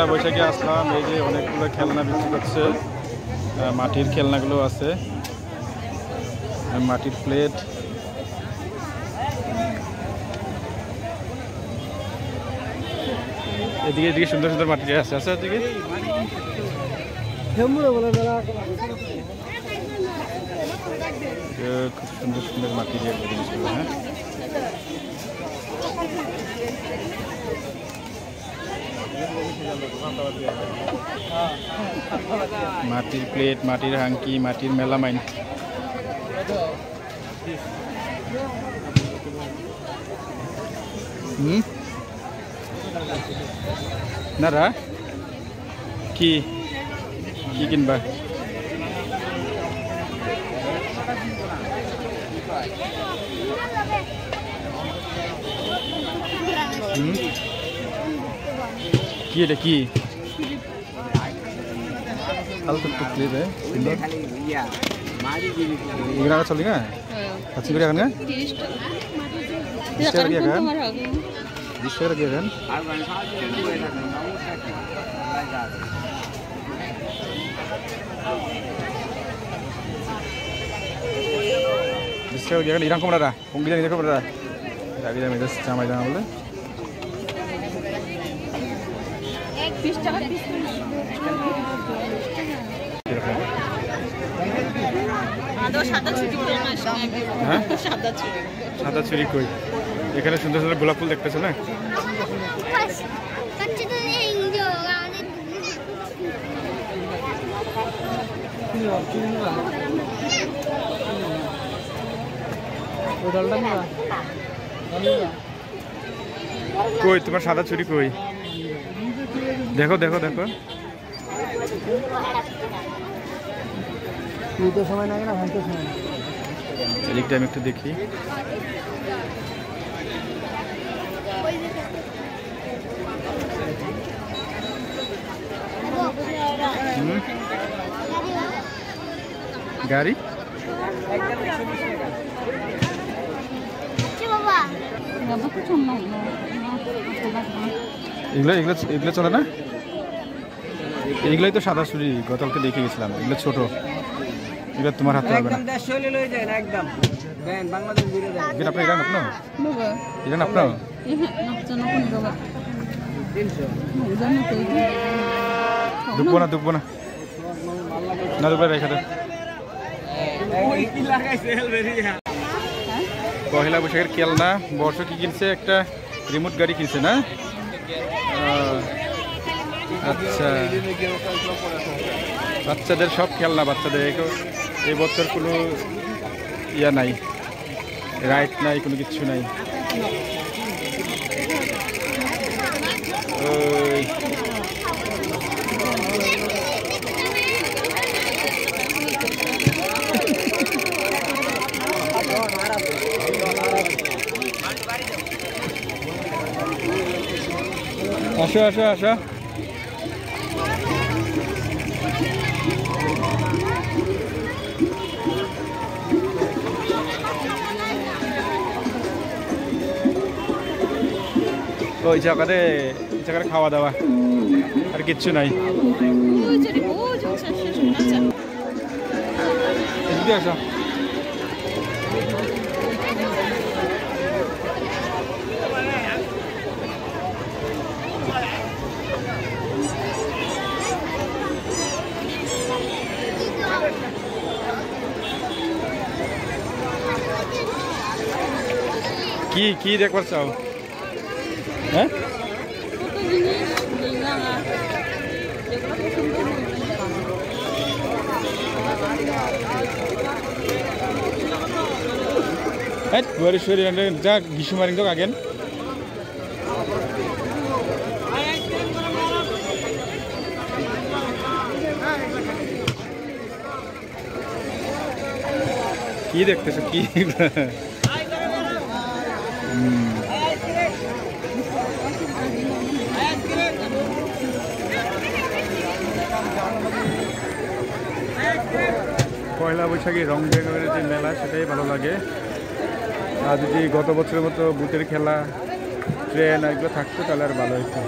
পয়লা বৈশাখে আসলাম, এই যে অনেকগুলো খেলনা বিক্রি করছে, মাটির খেলনাগুলো আছে, মাটির প্লেট, এদিকে এদিকে সুন্দর সুন্দর মাটির আছে আছে এদিকে খুব সুন্দর সুন্দর মাটির জিনিসগুলো। হ্যাঁ, মাটির প্লেট, মাটির হাঙ্কি, মাটির মেলামাইন। না রা কি কি কিনবা? কি এটা কি? চলি না কাছি করে এখন 30 টাকা দিয়ে খান, 20 টাকা দিয়ে খান। 20 টাকা দিয়ে খান। ইরাম কমরা কম গিয়ে দেখো বড়া আগে আমি জাস্ট চামাই দাও বলে 20 টাকা পিস। হ্যাঁ, সাদা চুরি কই? এখানে সুন্দর সুন্দর গোলাপ ফুল দেখতেছো না? কই তোমার সাদা চুরি কই? দেখো দেখো দেখো, সময় লাগে না, ভাঙতে সময় এদিকটা আমি একটু দেখি। গাড়ি এগুলো এগুলো এগুলো চলে না? এইগুলোই তো সাদা চুরি, গতকালকে দেখে গেছিলাম। এগুলো ছোট, এগুলো তোমার হাতে হবে না। আপনার ইরান আপনার ইরান আপনার দুবো না দুবো না না দুবো রেখে দেন। পহেলা বৈশাখের খেলনা বর্ষ কি কিনছে? একটা রিমোট গাড়ি কিনছে না? আচ্ছা, বাচ্চাদের সব খেলনা, বাচ্চাদের এই বছর কোনো ইয়া নাই, রাইড নাই, কোনো কিছু নাই। আসো আসো আসো, ওই জায়গাতে খাওয়া দাওয়া আর কিচ্ছু নাই। আসো, কি কি দেখবার চাও? হ্যাঁ, যা গ্রীষ্ম মারিং তো আগেন কি দেখতেছো? কি পয়লা বৈশাখী রং বেরঙের যে মেলা, সেটাই ভালো লাগে। আর যদি গত বছরের মতো বুটের খেলা, ট্রেন এগুলো থাকতো তাহলে আর ভালো হতো।